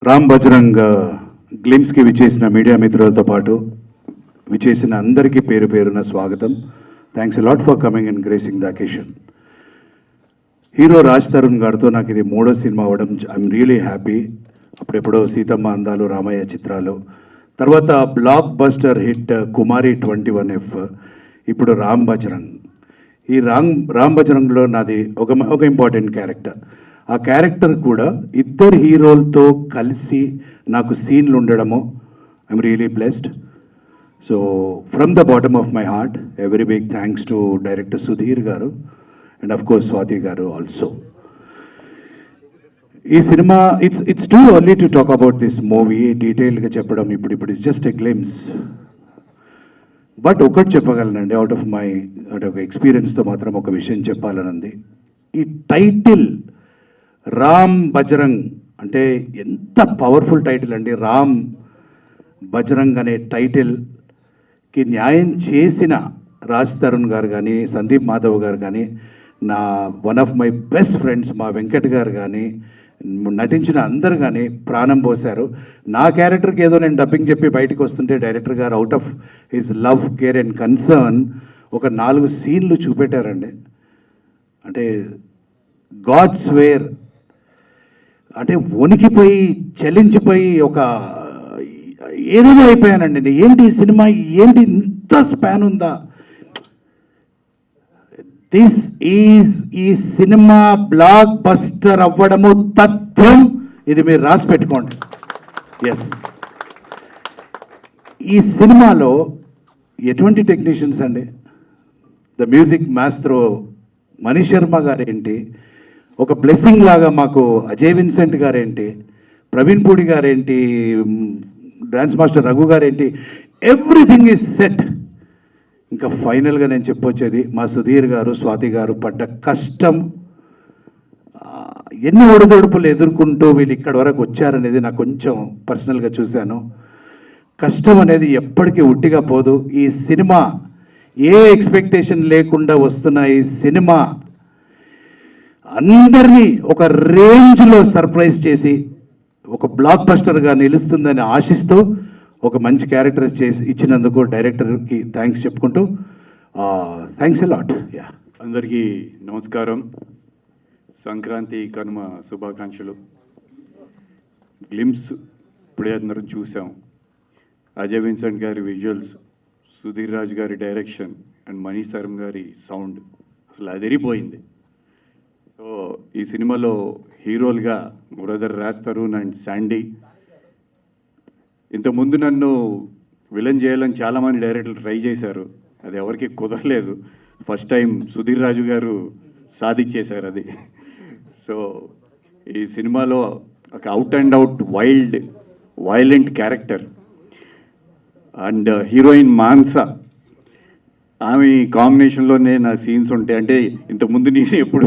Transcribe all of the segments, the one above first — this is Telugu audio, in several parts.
రామ్ బజరంగ్ గ్లిమ్స్కి విచేసిన మీడియా మిత్రులతో పాటు విచేసిన అందరికీ పేరు పేరున స్వాగతం. Thanks lot for coming and gracing the occasion. Hero Raj Tarun గారితో నాకు ఇది 3వ సినిమా అవ్వడం ఐఎమ్ రియలీ హ్యాపీ. అప్పుడెప్పుడో సీతమ్మ అందాలు, రామయ్య చిత్రాలు, తర్వాత బ్లాక్ బస్టర్ హిట్ కుమారి 21F, ఇప్పుడు రామ్ బజరంగ్. ఈ రామ్ బజరంగ్లో నాది ఒక ఇంపార్టెంట్ క్యారెక్టర్. ఆ క్యారెక్టర్ కూడా ఇద్దరు హీరోలతో కలిసి నాకు సీన్లు ఉండడము I'm really blessed. So from the bottom of my heart a very big thanks to director Sudheer garu and of course Swathi garu also. ఈ cinema it's too early to talk about this movie, డీటెయిల్గా చెప్పడం ఇప్పుడు జస్ట్ ఎ గ్లిమ్స్. బట్ ఒకటి చెప్పగలనండి, అవుట్ ఆఫ్ మై ఒక ఎక్స్పీరియన్స్తో మాత్రం ఒక విషయం చెప్పాలనుంది. ఈ టైటిల్ రామ్ బజరంగ్ అంటే ఎంత పవర్ఫుల్ టైటిల్ అండి. రామ్ బజరంగ్ అనే టైటిల్కి న్యాయం చేసిన రాజ్ తరుణ్ గారు కానీ, సందీప్ మాధవ్ గారు కానీ, నా one of my best friends మా వెంకట్ గారు కానీ, నటించిన అందరు కానీ ప్రాణం పోశారు. నా క్యారెక్టర్కి ఏదో నేను డబ్బింగ్ చెప్పి బయటకు వస్తుంటే డైరెక్టర్ గారు out of his love, care and concern ఒక 4 సీన్లు చూపెట్టారండి. అంటే గాడ్స్ వేర్ అంటే వణికిపోయి చలించిపోయి ఒక ఏదేదో అయిపోయానండి. ఏంటి ఈ సినిమా, ఏంటి ఇంత స్పాన్ ఉందా? దిస్ ఈజ్ ఈ సినిమా బ్లాక్ బస్టర్ అవ్వడము తథ్యం. ఇది మీరు రాసి పెట్టుకోండి. ఎస్, ఈ సినిమాలో ఎటువంటి టెక్నీషియన్స్ అండి. The music maestro Mani Sharma గారేంటి, ఒక బ్లెస్సింగ్ లాగా మాకు అజయ్ విన్సెంట్ గారేంటి, ప్రవీణ్ పూడి గారేంటి, డాన్స్ మాస్టర్ రఘు గారేంటి, ఎవ్రీథింగ్ ఈజ్ సెట్. ఇంకా ఫైనల్గా నేను చెప్పొచ్చేది మా సుధీర్ గారు, స్వాతి గారు పడ్డ కష్టం, ఎన్ని ఒడిదొడుపులు ఎదుర్కొంటూ వీళ్ళు ఇక్కడి వరకు వచ్చారనేది నాకు కొంచెం పర్సనల్గా చూశాను. కష్టం అనేది ఎప్పటికీ ఉట్టిగా పోదు. ఈ సినిమా ఏ ఎక్స్పెక్టేషన్ లేకుండా వస్తున్న ఈ సినిమా అందరినీ ఒక రేంజ్లో సర్ప్రైజ్ చేసి ఒక బ్లాక్ బస్టర్గా నిలుస్తుందని ఆశిస్తూ ఒక మంచి క్యారెక్టర్ చేసి ఇచ్చినందుకు డైరెక్టర్కి థ్యాంక్స్ చెప్పుకుంటూ థ్యాంక్స్ ఎ లాట్. యా, అందరికీ నమస్కారం. సంక్రాంతి కనుమ శుభాకాంక్షలు. గ్లిమ్స్ ఇప్పుడే అందరం చూసాం. అజయ్ విన్సెంట్ గారి విజువల్స్, సుధీర్ రాజ్ గారి డైరెక్షన్ అండ్ మణి శర్మ గారి సౌండ్ అసలు అదిరిపోయింది. సో ఈ సినిమాలో హీరోలుగా బ్రదర్ రాజ్ తరుణ్ అండ్ శాండీ. ఇంతకుముందు నన్ను విలన్ చేయాలని చాలామంది డైరెక్టర్లు ట్రై చేశారు, అది ఎవరికి కుదరలేదు. ఫస్ట్ టైం సుధీర్ రాజు గారు సాధించేశారు అది. సో ఈ సినిమాలో ఒక out and out violent character and heroine Mansa, ఆమె కాంబినేషన్లోనే నా సీన్స్ ఉంటాయి. అంటే ఇంతకుముందు నేను ఎప్పుడు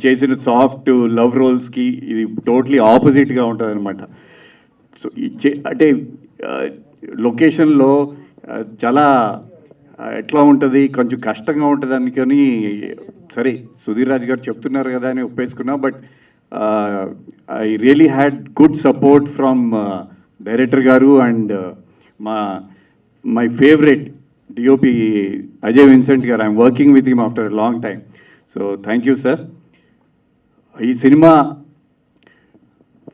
చేసిన సాఫ్ట్ లవ్ రోల్స్కి ఇది టోటలీ ఆపోజిట్గా ఉంటుంది అనమాట. సో అంటే లొకేషన్లో చాలా ఎట్లా ఉంటుంది, కొంచెం కష్టంగా ఉంటుంది అనుకొని సరే సుధీర్ రాజ్ గారు చెప్తున్నారు కదా అని ఒప్పేసుకున్నా. But I really had good support from director గారు and my favourite DOP Ajay Vincent గారు. I'm working with him after long time. So thank you sir. ఈ సినిమా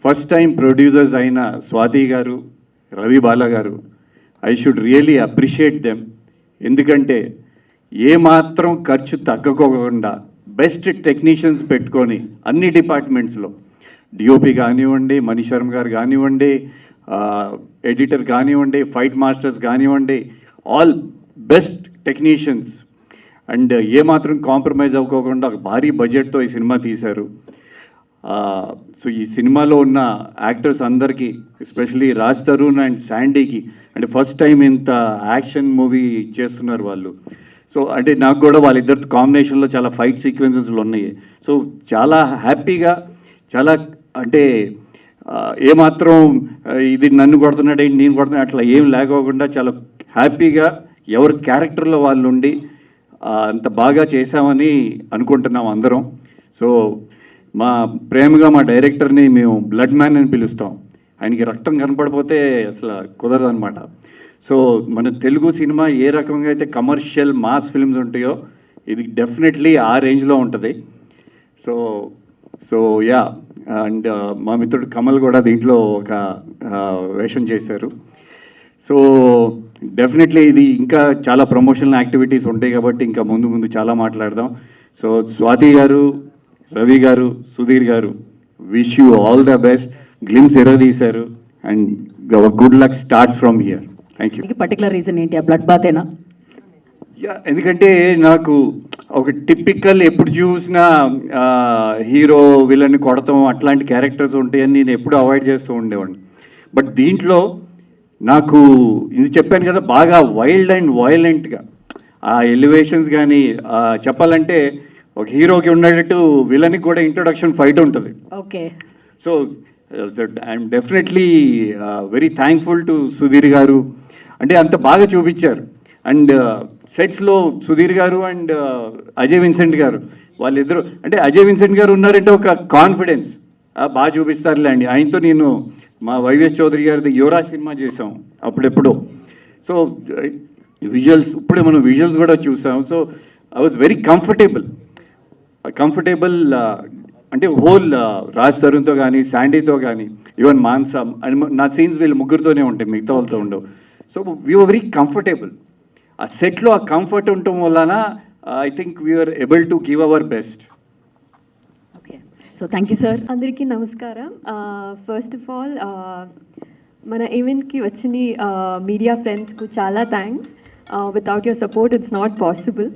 ఫస్ట్ టైం ప్రొడ్యూసర్స్ అయిన స్వాతి గారు, రవి బాలా గారు, I should really appreciate them. ఎందుకంటే ఏమాత్రం ఖర్చు తగ్గకోకుండా బెస్ట్ టెక్నీషియన్స్ పెట్టుకొని అన్ని డిపార్ట్మెంట్స్లో డిఓపి కానివ్వండి, మణి శర్మ గారు కానివ్వండి, ఎడిటర్ కానివ్వండి, ఫైట్ మాస్టర్స్ కానివ్వండి, ఆల్ బెస్ట్ టెక్నీషియన్స్ అండ్ ఏమాత్రం కాంప్రమైజ్ అవ్వకోకుండా భారీ బడ్జెట్తో ఈ సినిమా తీశారు. సో ఈ సినిమాలో ఉన్న యాక్టర్స్ అందరికీ, ఎస్పెషలీ రాజ్ తరుణ్ అండ్ శాండీకి, అంటే ఫస్ట్ టైం ఇంత యాక్షన్ మూవీ చేస్తున్నారు వాళ్ళు. సో అంటే నాకు కూడా వాళ్ళిద్దరు కాంబినేషన్లో చాలా ఫైట్ సీక్వెన్సెస్లు ఉన్నాయి. సో చాలా హ్యాపీగా, చాలా అంటే ఏమాత్రం ఇది నన్ను కొడుతున్నాడు నేను కొడుతున్నా అట్లా ఏం లేకోకుండా చాలా హ్యాపీగా ఎవరి క్యారెక్టర్లో వాళ్ళు ఉండి అంత బాగా చేశామని అనుకుంటున్నాం అందరం. సో మా ప్రేమగా మా డైరెక్టర్ని మేము బ్లడ్ మ్యాన్ అని పిలుస్తాం. ఆయనకి రక్తం కనపడిపోతే అసలు కుదరదు అనమాట. సో మన తెలుగు సినిమా ఏ రకంగా అయితే కమర్షియల్ మాస్ ఫిల్మ్స్ ఉంటాయో ఇది డెఫినెట్లీ ఆ రేంజ్లో ఉంటుంది. సో సో యా, అండ్ మా మిత్రుడు కమల్ కూడా దీంట్లో ఒక వేషం చేశారు. సో డెఫినెట్లీ ఇది ఇంకా చాలా ప్రమోషనల్ యాక్టివిటీస్ ఉంటాయి కాబట్టి ఇంకా ముందు ముందు చాలా మాట్లాడదాం. సో స్వాతి గారు, రవి గారు, సుధీర్ గారు, wish you all the best. Glimpse ఎరదీశారు and good luck starts from here. Thank you. Particular reason ఏంటి? ఆ బ్లడ్ బాతేనా? యా, ఎందుకంటే నాకు ఒక టిపికల్ ఎప్పుడు చూసినా హీరో విలన్ని కొడతాం అట్లాంటి క్యారెక్టర్స్ ఉంటాయని నేను ఎప్పుడు అవాయిడ్ చేస్తూ ఉండేవాడిని. బట్ దీంట్లో నాకు ఇది చెప్పాను కదా, బాగా వైల్డ్ అండ్ వైలెంట్గా ఆ ఎలివేషన్స్ కానీ చెప్పాలంటే ఒక హీరోకి ఉండేటట్టు విలన్కి కూడా ఇంట్రొడక్షన్ ఫైట్ ఉంటుంది. Okay. So I'm definitely very thankful to Sudheer గారు. అంటే అంత బాగా చూపించారు. అండ్ సెట్స్లో సుధీర్ గారు అండ్ అజయ్ విన్సెంట్ గారు వాళ్ళిద్దరు, అంటే అజయ్ విన్సెంట్ గారు ఉన్నారంటే ఒక కాన్ఫిడెన్స్ బాగా చూపిస్తారులే అండి. ఆయనతో నేను మా వైవిఎస్ చౌదరి గారిది యువరాజ్ సినిమా చేసాం అప్పుడెప్పుడో. సో విజువల్స్ ఇప్పుడే మనం విజువల్స్ కూడా చూసాం. So I was very comfortable అంటే హోల్ రాజ్ తరుణ్తో కానీ శాండీతో కానీ ఈవెన్ మాన్సా నా సీన్స్ వీళ్ళు ముగ్గురుతోనే ఉంటాయి, మిగతా వాళ్ళతో ఉండవు. So we were very comfortable. ఆ సెట్లో ఆ కంఫర్ట్ ఉండటం వలన I think we're able to give our best. Okay. So thank you sir. అందరికీ నమస్కారం. ఫస్ట్ ఆఫ్ ఆల్ మన ఈవెంట్కి వచ్చిన మీడియా ఫ్రెండ్స్కు చాలా thanks. Without your support it's not possible.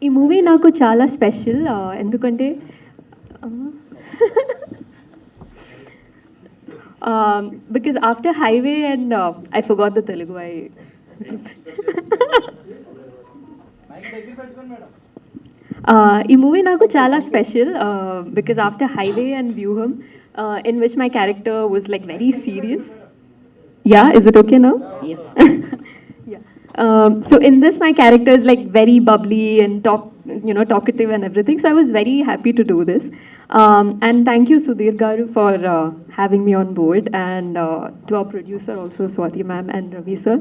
ఈ మూవీ నాకు చాలా స్పెషల్ ఎందుకంటే because after highway and I forgot the Telugu ఈ మూవీ నాకు చాలా special because after highway and వ్యూహం in which my character was like very serious. Yeah, is it okay now? Yes. Yeah. So in this my character is like very bubbly and talkative and everything. So I was very happy to do this. And thank you Sudhir Garu for having me on board, and to our producer also Swati ma'am and Ravi sir.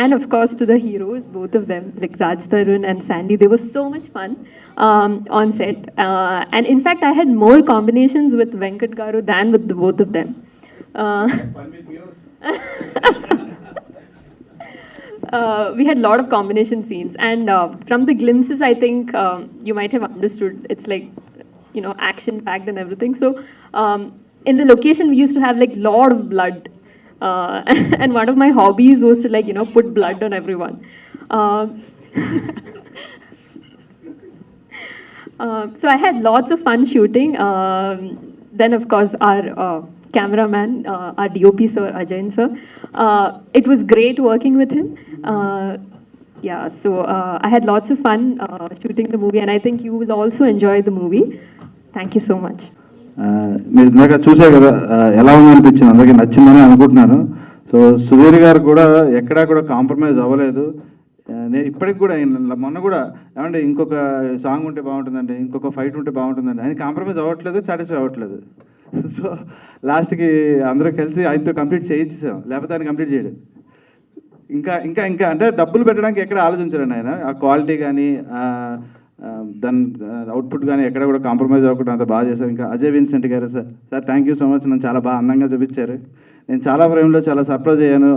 And of course to the heroes, both of them, like Raj Tarun and Sandy. They were so much fun on set. And in fact, I had more combinations with Venkat Garu than with the both of them. We had a lot of combination scenes. And from the glimpses, I think you might have understood. It's like, action-packed and everything. So in the location, we used to have like lot of blood. And one of my hobbies was to put blood on everyone. So I had lots of fun shooting. Then of course our cameraman, our DOP sir, Ajayan sir. It was great working with him. So I had lots of fun shooting the movie, and I think you will also enjoy the movie. Thank you so much. మీరు ఇందాక చూసే కదా ఎలా ఉందనిపించింది, అందరికీ నచ్చిందని అనుకుంటున్నాను. సో సుధీర్ గారు కూడా ఎక్కడా కూడా కాంప్రమైజ్ అవ్వలేదు. నేను ఇప్పటికి కూడా మొన్న కూడా ఏమంటే ఇంకొక సాంగ్ ఉంటే బాగుంటుందండి, ఇంకొక ఫైట్ ఉంటే బాగుంటుందండి, ఆయన కాంప్రమైజ్ అవ్వట్లేదు, సాటిస్ఫై అవ్వట్లేదు. సో లాస్ట్కి అందరూ కలిసి ఆయనతో కంప్లీట్ చేయించేసాం, లేకపోతే ఆయన కంప్లీట్ చేయలేదు. ఇంకా ఇంకా ఇంకా అంటే డబ్బులు పెట్టడానికి ఎక్కడ ఆలోచించారండి ఆయన. ఆ క్వాలిటీ కానీ దాని అవుట్పుట్ కానీ ఎక్కడ కూడా కాంప్రమైజ్ అవ్వకుండా అంత బాగా చేశారు. ఇంకా అజయ్ విన్సెంట్ గారు sir thank you so much. నన్ను చాలా బాగా అందంగా చూపించారు. నేను చాలా ఫ్రేమ్లో చాలా సర్ప్రైజ్ అయ్యాను,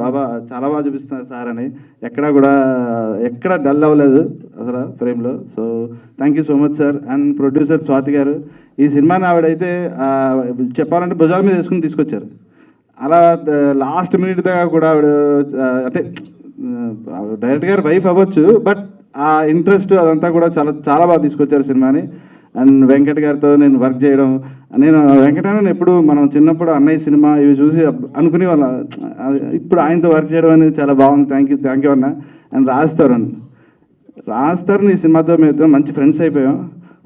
చాలా బాగా చూపిస్తున్నారు సార్ అని. ఎక్కడ డల్ అవ్వలేదు అసలు ఫ్రేమ్లో. So thank you so much sir. And producer Swathi గారు, ఈ సినిమాని ఆవిడైతే చెప్పాలంటే భుజాల మీద వేసుకుని తీసుకొచ్చారు. అలా లాస్ట్ మినిట్ దాకా కూడా ఆవిడ అంటే డైరెక్టర్ గారు వైఫ్ అవ్వచ్చు, బట్ ఆ ఇంట్రెస్ట్ అదంతా కూడా చాలా చాలా బాగా తీసుకొచ్చారు సినిమాని. అండ్ వెంకట్ గారితో నేను వర్క్ చేయడం, నేను వెంకటన్న ఎప్పుడు మనం చిన్నప్పుడు అన్నయ్య సినిమా ఇవి చూసి అనుకునే వాళ్ళ, ఇప్పుడు ఆయనతో వర్క్ చేయడం అనేది చాలా బాగుంది. థ్యాంక్ యూ అన్న. అండ్ రాజ్ తరుణ్ ఈ సినిమాతో మేము మంచి ఫ్రెండ్స్ అయిపోయాం.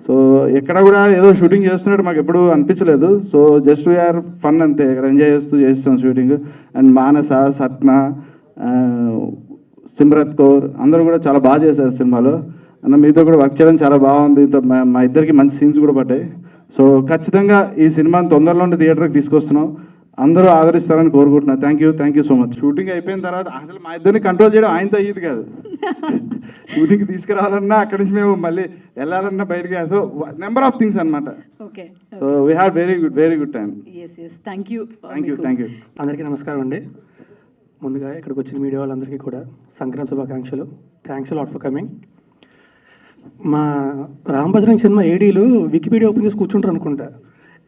సో ఎక్కడ కూడా ఏదో షూటింగ్ చేస్తున్నట్టు మాకు ఎప్పుడు అనిపించలేదు. సో జస్ట్ వీఆర్ ఫన్ అంతే, ఇక్కడ ఎంజాయ్ చేస్తాం షూటింగ్. అండ్ మానస, సత్న, సిమ్రత్ కౌర్ అందరూ కూడా చాలా బాగా చేశారు సినిమాలో. అన్న మీతో కూడా వర్క్ చేయడం చాలా బాగుంది. మా ఇద్దరికి మంచి సీన్స్ కూడా పడ్డాయి. సో ఖచ్చితంగా ఈ సినిమాని తొందరలోనే థియేటర్కి తీసుకొస్తున్నాం. అందరూ ఆదరిస్తారని కోరుకుంటున్నాను. Thank you so much. Shooting అయిపోయిన తర్వాత అసలు మా ఇద్దరిని కంట్రోల్ చేయడం ఆయనతో అయ్యేది కాదు. షూటింగ్కి తీసుకురావాలన్నా అక్కడి నుంచి మేము మళ్ళీ వెళ్ళాలన్నా బయటకి, సో నెంబర్ ఆఫ్ థింగ్స్ అనమాట. Okay. So we have very good time. Yes thank you. Thank you. అందరికీ నమస్కారం అండి. ముందుగా ఇక్కడికి వచ్చిన మీడియా వాళ్ళందరికీ కూడా సంక్రాంతి శుభాకాంక్షలు. Thanks lot for coming. మా రామ్ బజరంగ్ సినిమా ఏడీలు వికీపీడియా ఓపెన్ చేసి కూర్చుంటారు అనుకుంటా.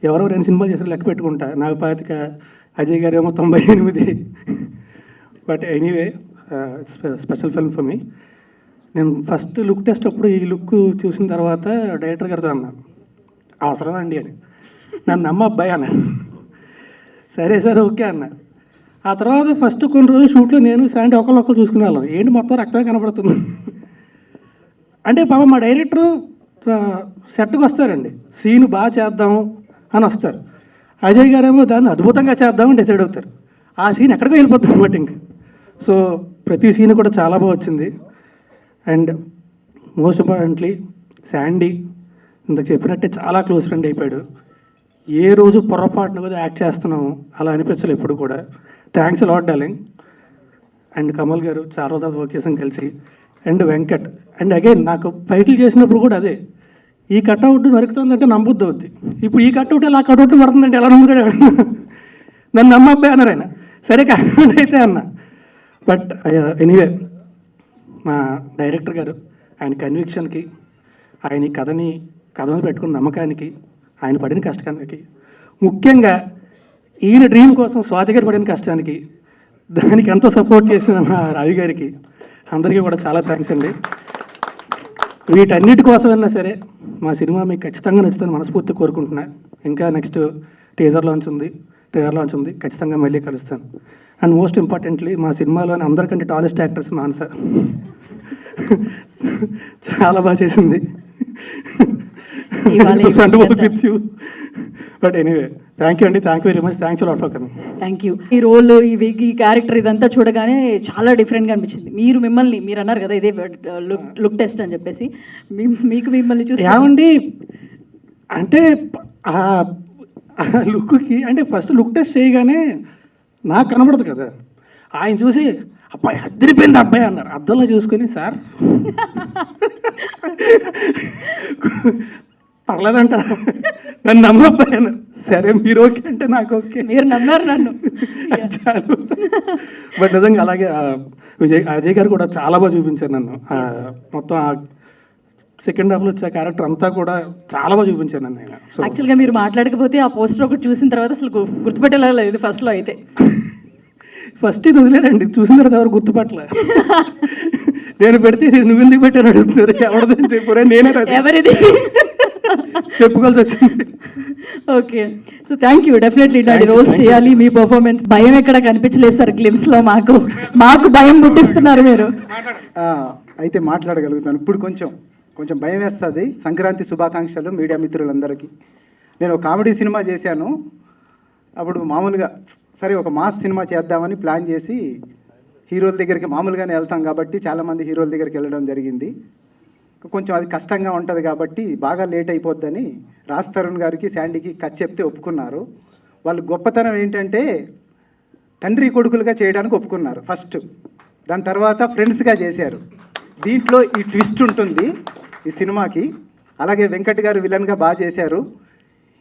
ఎవరో 2 సినిమాలు చేసారు లెక్క పెట్టుకుంటా. నాకు 25, అజయ్ గారు ఏమో 98. But anyway special film for me. నేను ఫస్ట్ లుక్ టెస్ట్ అప్పుడు ఈ లుక్ చూసిన తర్వాత డైరెక్టర్ గారితో అన్నా, అవసరం అండి అని. నన్ను నమ్మ అబ్బాయి అన్న. సరే సార్ ఓకే అన్న. ఆ తర్వాత ఫస్ట్ కొన్ని రోజులు షూట్లో నేను శాండీ ఒకళ్ళు చూసుకునే వాళ్ళం. ఏంటి మొత్తం రక్తమే కనపడుతుంది అంటే పాప మా డైరెక్టరు సెట్కి వస్తారండి, సీన్ బాగా చేద్దాము అని వస్తారు. అజయ్ గారేమో దాన్ని అద్భుతంగా చేద్దామని డిసైడ్ అవుతారు. ఆ సీన్ ఎక్కడికో వెళ్ళిపోతుంది అనమాట ఇంకా. సో ప్రతి సీన్ కూడా చాలా బాగా వచ్చింది. అండ్ మోస్ట్ ఇంపార్టెంట్లీ శాండీ ఇంతకు చెప్పినట్టే చాలా క్లోజ్ ఫ్రెండ్ అయిపోయాడు. ఏ రోజు పొరపాటున కూడా యాక్ట్ చేస్తున్నాము అలా అనిపించలేదు ఎప్పుడు కూడా. Thanks lot darling. And Kamal గారు చాలా రోజులు వర్క్ చేసాం కలిసి. అండ్ వెంకట్. అండ్ అగైన్ నాకు ఫైట్లు చేసినప్పుడు కూడా అదే, ఈ కట్అవుట్ నరుకుతుందంటే నమ్మొద్దు అవుద్ది. ఇప్పుడు ఈ కట్అవుట్ ఎలా కట్అవుట్ పడుతుందంటే ఎలా నమ్ముతాడు? నన్ను నమ్మబ్బాయి అన్నారు ఆయన. సరే కట్అవుట్ అయితే అన్న. బట్ ఎనీవే మా డైరెక్టర్ గారు ఆయన కన్విక్షన్కి, ఆయన ఈ కథను పెట్టుకున్న నమ్మకానికి, ఆయన పడిన కష్టానికి, ముఖ్యంగా ఈయన డ్రీమ్ కోసం స్వాతి గారు పడిన కష్టానికి, దానికి ఎంతో సపోర్ట్ చేసిన మా రవి గారికి అందరికీ కూడా చాలా థ్యాంక్స్ అండి. వీటన్నిటి కోసమైనా సరే మా సినిమా మీకు ఖచ్చితంగా నచ్చుతుంది మనస్ఫూర్తి కోరుకుంటున్నా. ఇంకా నెక్స్ట్ ట్రైలర్ లాంచ్ ఉంది, ఖచ్చితంగా మళ్ళీ కలుస్తాను. అండ్ మోస్ట్ ఇంపార్టెంట్లీ మా సినిమాలోని అందరికంటే టాలెస్ట్ యాక్టర్స్ మానస చాలా బాగా చేసింది. బట్ ఎనీవే థ్యాంక్ యూ అండి. Thank you very much. Thanks lot for coming. Thank you. ఈ రోల్, ఈ క్యారెక్టర్ ఇదంతా చూడగానే చాలా డిఫరెంట్గా అనిపించింది. మీరు అన్నారు కదా ఇదే లుక్ టెస్ట్ అని చెప్పేసి, మిమ్మల్ని చూసి ఏమండి అంటే ఆ లుక్కి అంటే ఫస్ట్ లుక్ టెస్ట్ చేయగానే నాకు కనబడదు కదా, ఆయన చూసి అబ్బాయి అద్దరిపోయింది అబ్బాయి అన్నారు. అద్దంలో చూసుకొని సార్ పర్లేదంటారా, నన్ను నమ్మబ్బాయి అన్నారు. సరే మీరు ఓకే అంటే నాకు ఓకే, మీరు నమ్మారు నన్ను. చాలు. బట్ నిజంగా అలాగే అజయ్ గారు కూడా చాలా బాగా చూపించారు నన్ను. మొత్తం సెకండ్ హాఫ్లో వచ్చే క్యారెక్టర్ అంతా కూడా చాలా బాగా చూపించారు నన్ను ఆయన. సో యాక్చువల్గా మీరు మాట్లాడకపోతే ఆ పోస్టర్ ఒకటి చూసిన తర్వాత అసలు గుర్తుపెట్టేలా లేదు ఫస్ట్లో అయితే. ఫస్ట్ ఇది వదిలేరండి, చూసిన తర్వాత ఎవరు గుర్తుపట్టలే. నేను పెడితే నువ్వు ఎందుకు పెట్టాను అడుగుతున్నారు, ఎవరిదని చెప్పురా, నేనే ఎవరిది చెప్పుకోవాల్సి వచ్చింది. Okay. So thank you. Definitely ఇలాంటి రోల్స్ చేయాలి. మీ పర్ఫార్మెన్స్ భయం ఎక్కడ కనిపించలేదు సార్ గ్లిమ్స్లో. మాకు భయం పుట్టిస్తున్నారు మీరు. అయితే మాట్లాడగలుగుతాను. ఇప్పుడు కొంచెం భయం వేస్తుంది. సంక్రాంతి శుభాకాంక్షలు మీడియా మిత్రులందరికీ. నేను ఒక కామెడీ సినిమా చేశాను. అప్పుడు మామూలుగా సరే ఒక మాస్ సినిమా చేద్దామని ప్లాన్ చేసి హీరోల దగ్గరికి మామూలుగానే వెళ్తాం కాబట్టి చాలామంది హీరోల దగ్గరికి వెళ్ళడం జరిగింది. కొంచెం అది కష్టంగా ఉంటుంది కాబట్టి బాగా లేట్ అయిపోద్దని రాజ్ తరుణ్ గారికి శాండీకి కథ చెప్తే ఒప్పుకున్నారు. వాళ్ళు గొప్పతనం ఏంటంటే తండ్రి కొడుకులుగా చేయడానికి ఒప్పుకున్నారు ఫస్ట్. దాని తర్వాత ఫ్రెండ్స్గా చేశారు. దీంట్లో ఈ ట్విస్ట్ ఉంటుంది ఈ సినిమాకి. అలాగే వెంకట్ గారు విలన్గా బాగా చేశారు.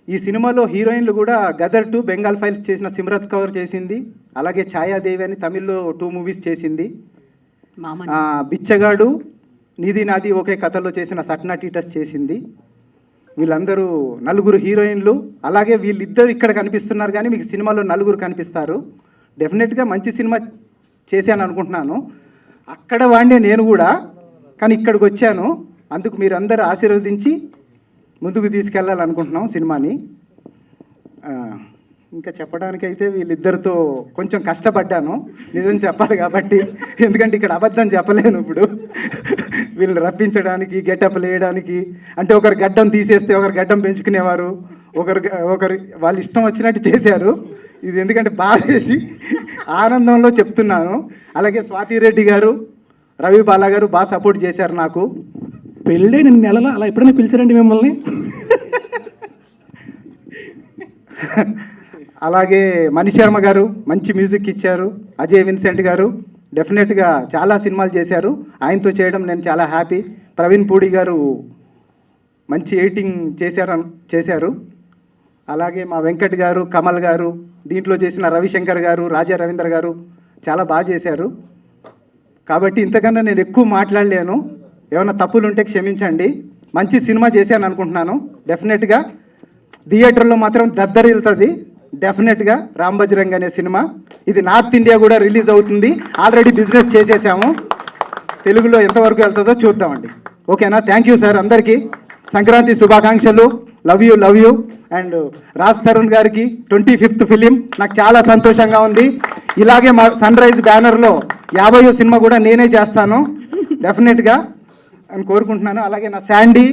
ఈ సినిమాలో హీరోయిన్లు కూడా గదర్ 2 బెంగాల్ ఫైల్స్ చేసిన సిమ్రత్ కౌర్ చేసింది. అలాగే ఛాయాదేవి అని తమిళ్లో 2 మూవీస్ చేసింది. బిచ్చగాడు, నీది నాది ఒకే కథలో చేసిన సట్నా టీటస్ చేసింది. వీళ్ళందరూ 4 హీరోయిన్లు. అలాగే వీళ్ళిద్దరు ఇక్కడ కనిపిస్తున్నారు కానీ మీకు సినిమాలో 4 కనిపిస్తారు. డెఫినెట్గా మంచి సినిమా చేశాను అనుకుంటున్నాను. అక్కడ వాడినే నేను కూడా, కానీ ఇక్కడికి వచ్చాను. అందుకు మీరందరూ ఆశీర్వదించి ముందుకు తీసుకెళ్ళాలనుకుంటున్నాం సినిమాని. ఇంకా చెప్పడానికైతే వీళ్ళిద్దరితో కొంచెం కష్టపడ్డాను, నిజం చెప్పాలి కాబట్టి. ఎందుకంటే ఇక్కడ అబద్ధం చెప్పలేను. ఇప్పుడు వీళ్ళు రప్పించడానికి, గెటప్లు వేయడానికి, అంటే ఒకరు గడ్డం తీసేస్తే ఒకరు గడ్డం పెంచుకునేవారు, ఒకరు వాళ్ళు ఇష్టం వచ్చినట్టు చేశారు. ఇది ఎందుకంటే బాధేసి ఆనందంలో చెప్తున్నాను. అలాగే స్వాతి రెడ్డి గారు, రవి బాలా గారు బాగా సపోర్ట్ చేశారు నాకు. పెళ్ళే నేను నెలలో అలా ఎప్పుడైనా పిలిచారండి మిమ్మల్ని? అలాగే మణి శర్మ గారు మంచి మ్యూజిక్ ఇచ్చారు. అజయ్ విన్సెంట్ గారు డెఫినెట్గా చాలా సినిమాలు చేశారు, ఆయనతో చేయడం నేను చాలా హ్యాపీ. ప్రవీణ్ పూడి గారు మంచి ఎడిటింగ్ చేశారు. అలాగే మా వెంకట్ గారు, కమల్ గారు, దీంట్లో చేసిన రవిశంకర్ గారు, రాజా రవీంద్ర గారు చాలా బాగా చేశారు. కాబట్టి ఇంతకన్నా నేను ఎక్కువ మాట్లాడలేను, ఏమైనా తప్పులు ఉంటే క్షమించండి. మంచి సినిమా చేశాను అనుకుంటున్నాను. డెఫినెట్గా థియేటర్లో మాత్రం దద్దరిల్లుతుంది. డెఫినెట్గా రామ్ బజరంగ్ అనే సినిమా ఇది నార్త్ ఇండియా కూడా రిలీజ్ అవుతుంది. ఆల్రెడీ బిజినెస్ చేసేసాము, తెలుగులో ఎంతవరకు వెళ్తుందో చూద్దామండి. ఓకేనా? Thank you sir. అందరికీ సంక్రాంతి శుభాకాంక్షలు. Love you. And Raj Tarun గారికి 25th ఫిలిం నాకు చాలా సంతోషంగా ఉంది. ఇలాగే మా సన్ రైజ్ బ్యానర్లో 50వ సినిమా కూడా నేనే చేస్తాను డెఫినెట్గా అని కోరుకుంటున్నాను. అలాగే నా శాండీ,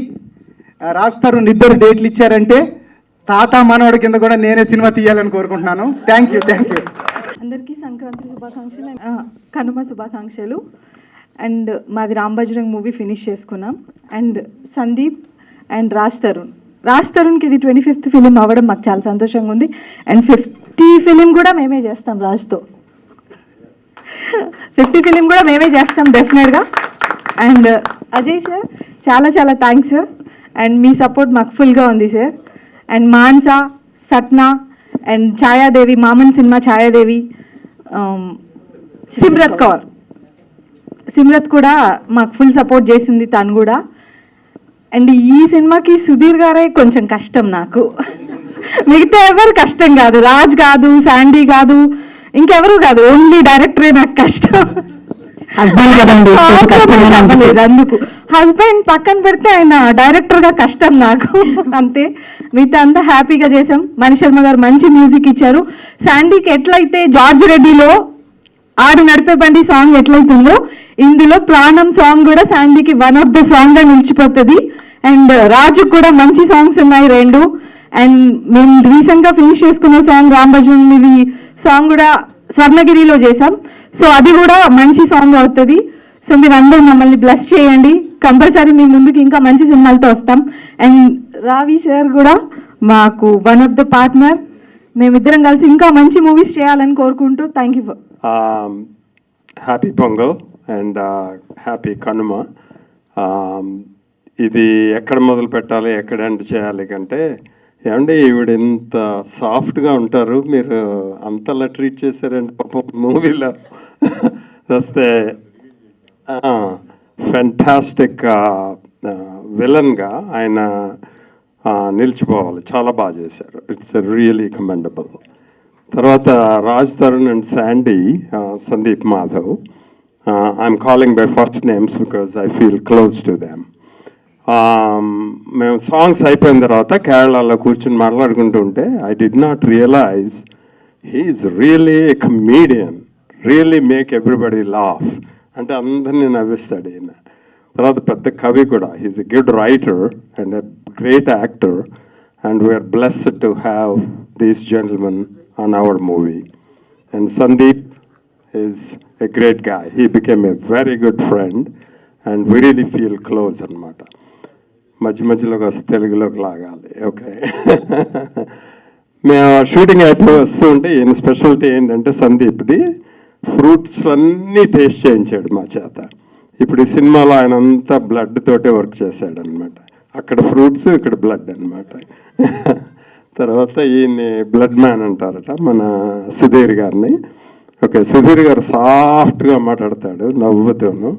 రాజ్ తరుణ్ ఇద్దరు డేట్లు ఇచ్చారంటే తాత మనవడి కింద కూడా నేనే సినిమా తీయాలని కోరుకుంటున్నాను. Thank you. అందరికీ సంక్రాంతి శుభాకాంక్షలు, కనుమ శుభాకాంక్షలు. అండ్ మాది రామ్ బజరంగ్ మూవీ ఫినిష్ చేసుకున్నాం. అండ్ సందీప్ అండ్ రాజ్ తరుణ్కి ఇది 25th ఫిలిం అవ్వడం మాకు చాలా సంతోషంగా ఉంది. అండ్ 50 ఫిలిం కూడా మేమే చేస్తాం రాజ్తో. 50 ఫిలిం కూడా మేమే చేస్తాం డెఫినెట్గా. అండ్ అజయ్ సార్ చాలా thanks sir. And me support మాకు ఫుల్గా ఉంది sir. And Mansa, Satna and Chhaya Devi, మామన్ cinema Chhaya Devi, Simrat కూడా మాకు ఫుల్ సపోర్ట్ చేసింది తను కూడా. అండ్ ఈ సినిమాకి సుధీర్ గారే కొంచెం కష్టం నాకు, మిగతా ఎవరు కష్టం కాదు, రాజ్ కాదు, శాండీ కాదు, ఇంకెవరు కాదు, ఓన్లీ డైరెక్టరే నాకు కష్టం. అందుకు హస్బెండ్ పక్కన పెడితే ఆయన డైరెక్టర్గా కష్టం నాకు, అంతే. మిగతా అంతా హ్యాపీగా చేసాం. మణి శర్మ గారు మంచి మ్యూజిక్ ఇచ్చారు. శాండీకి ఎట్లయితే జార్జ్ రెడ్డిలో ఆడు నడిపే బండి సాంగ్ ఎట్లయితుందో ఇందులో ప్రాణం సాంగ్ కూడా శాండీకి వన్ ఆఫ్ ద సాంగ్ గా నిలిచిపోతుంది. అండ్ రాజుకు కూడా మంచి సాంగ్స్ ఉన్నాయి 2. అండ్ మేము రీసెంట్ గా ఫినిష్ చేసుకున్న సాంగ్ రామ్ బజరంగ్ ఇది సాంగ్ కూడా స్వర్ణగిరిలో చేసాం. సో అది కూడా మంచి సాంగ్ అవుతుంది. సో మీరు అందరూ మమ్మల్ని బ్లెస్ చేయండి. కంపల్సరీ మీ ముందుకు ఇంకా మంచి సినిమాలతో వస్తాం. అండ్ రావి సార్ కూడా మాకు వన్ ఆఫ్ ద పార్ట్నర్. మేమిద్దరం కలిసి ఇంకా మంచి మూవీస్ చేయాలని కోరుకుంటూ thank you. Happy pongal and happy Kanuma. ఇది ఎక్కడ మొదలు పెట్టాలి, ఎక్కడ ఎండ్ చేయాలి కంటే, ఏమంటే ఈవిడ ఇంత సాఫ్ట్గా ఉంటారు, మీరు అంతలా ట్రీట్ చేశారండి పాపం మూవీలో వస్తే. ఫెంటాస్టిక్ విలన్గా ఆయన నిలిచిపోవాలి, చాలా బాగా చేశారు. It's really commendable. తర్వాత Raj Tarun and Sandy, Sandeep Madhav, I'm calling by first names because I feel close to them. మేము సాంగ్స్ అయిపోయిన తర్వాత కేరళలో కూర్చొని మాట్లాడుకుంటూ ఉంటే I did not realise he's really a comedian, really make everybody laugh. అంటే అందరినీ నవ్విస్తాడు ఈయన. తర్వాత పెద్ద కవి కూడా. He's a good writer and a great actor and we're blessed to have these gentlemen on our movie. And Sandeep is a great guy. He became a very good friend and we really feel close anamata. మధ్యలోకి వస్తే తెలుగులోకి లాగాలి. ఓకే. మేము షూటింగ్ అయిపోయి వస్తూ ఉంటే ఈయన స్పెషాలిటీ ఏంటంటే సందీప్ది ఫ్రూట్స్ అన్నీ టేస్ట్ చేయించాడు మా చేత. ఇప్పుడు ఈ సినిమాలో ఆయన అంతా బ్లడ్ తోటే వర్క్ చేశాడు అనమాట. అక్కడ ఫ్రూట్స్, ఇక్కడ బ్లడ్ అనమాట. తర్వాత ఈయన్ని బ్లడ్ మ్యాన్ అంటారట మన సుధీర్ గారిని. ఓకే, సుధీర్ గారు సాఫ్ట్గా మాట్లాడతాడు నవ్వుతూను.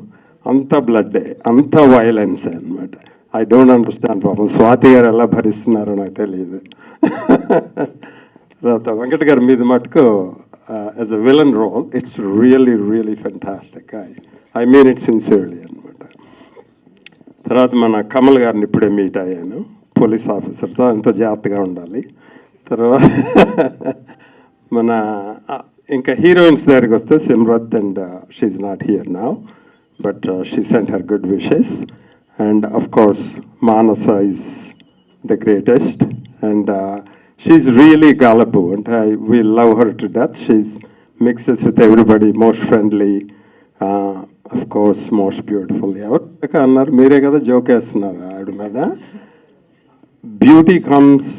అంత బ్లడ్డే, అంత వైలెన్సే అనమాట. ఐ డోంట్ అండర్స్టాండ్ పాపం స్వాతి గారు ఎలా భరిస్తున్నారో నాకు తెలియదు. తర్వాత వెంకట్ గారు మీద మటుకు as a villain role it's really fantastic. I mean it sincerely అనమాట. తర్వాత మన కమల్ గారిని ఇప్పుడే మీట్ అయ్యాను, పోలీస్ ఆఫీసర్తో, ఎంతో జాగ్రత్తగా ఉండాలి. తర్వాత మన ఇంకా హీరోయిన్స్ దగ్గరికి వస్తే Simrat and she's not here now but she sent her good wishes. And of course Manasa is the greatest and she's really గాలబు. అంటే we love her to death. She's mixes with everybody, most friendly, of course most beautiful. ఎవరు అన్నారు, మీరే కదా జోక్ వేస్తున్నారు ఆవిడ మీద. Beauty comes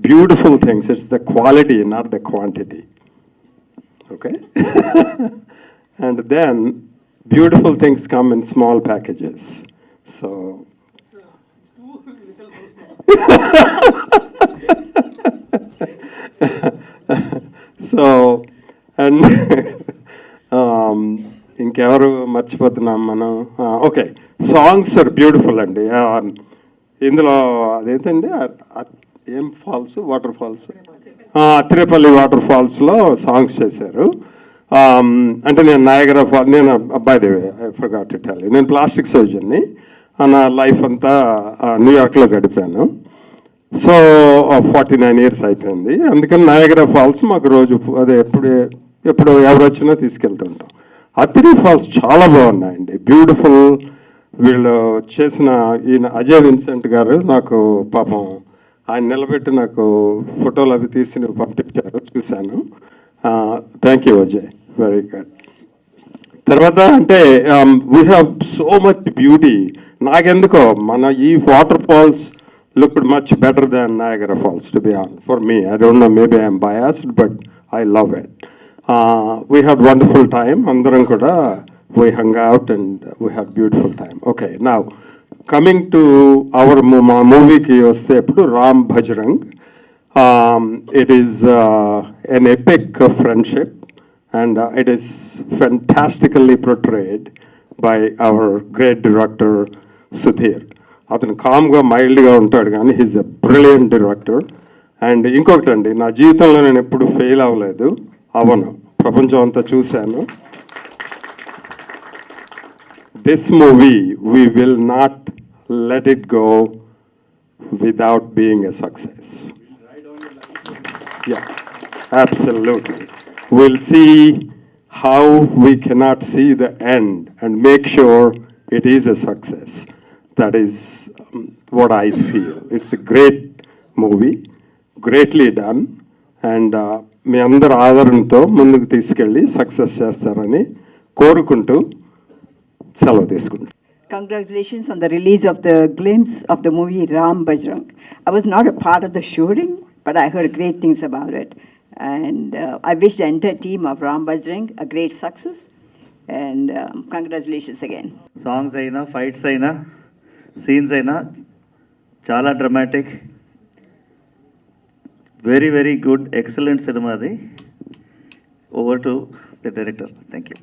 beautiful things. It's the quality, not the quantity. Okay? And then beautiful things come in small packages. So. So, and ఇంకెవరు మర్చిపోతున్నాం మనం ఓకే సాంగ్స్ ఆర్ బ్యూటిఫుల్ అండి ఇందులో అదేంటండి ఏం falls water falls Athirappilly water ఫాల్స్లో సాంగ్స్ చేశారు. అంటే నేను నయాగరా ఫాల్ నేను అబ్బాయి I forgot to tell you, నేను ప్లాస్టిక్ సర్జన్ని నా లైఫ్ అంతా న్యూయార్క్లో గడిపాను. సో 49 ఇయర్స్ అయిపోయింది. అందుకని నయాగరా ఫాల్స్ మాకు రోజు అదే ఎప్పుడు ఎవరు వచ్చినా తీసుకెళ్తుంటాం. అత్తిరి ఫాల్స్ చాలా బాగున్నాయండి, బ్యూటిఫుల్. వీళ్ళు చేసిన ఈయన అజయ్ విన్సెంట్ గారు నాకు పాపం ఆయన నిలబెట్టి నాకు ఫోటోలు అవి తీసి పంపించారు, చూశాను. Thank you Ajay, very good. తర్వాత అంటే we have so much beauty. నాకెందుకో మన ఈ water falls looked much better than Niagara Falls, to be honest, for me. I don't know, maybe I'm biased, but I love it. We had wonderful time. Andaram kuda we hung out and we had beautiful time. Okay, now coming to our movie ki vaste ippudu Ram Bajrang. It is an epic friendship, and it is fantastically portrayed by our great director Sudhir. అతను కామ్గా మైల్డ్గా ఉంటాడు కానీ he's a brilliant director. And ఇంకొకటి అండి, నా జీవితంలో నేను ఎప్పుడు ఫెయిల్ అవ్వలేదు, అవను, ప్రపంచం అంతా చూశాను. This movie we will not let it go without being a success. Yeah, absolutely. We'll see how we cannot see the end and make sure it is a success. That is what I feel. It's a great movie, greatly done, and మీ అందరి ఆదరణతో ముందుకు తీసుకెళ్ళి సక్సెస్ చేస్తారని కోరుకుంటూ సెలవు తీసుకుంటాం. Congratulations on the release of the glimpse of the movie Ram Bajrang. I was not a part of the shooting, but I heard great things about it. And I wish the entire team of Ram Bajrang a great success. And congratulations again. Songs అయినా, ఫైట్స్ అయినా, సీన్స్ అయినా చాలా dramatic, very very good, excellent cinema అది. Over to the director. Thank you.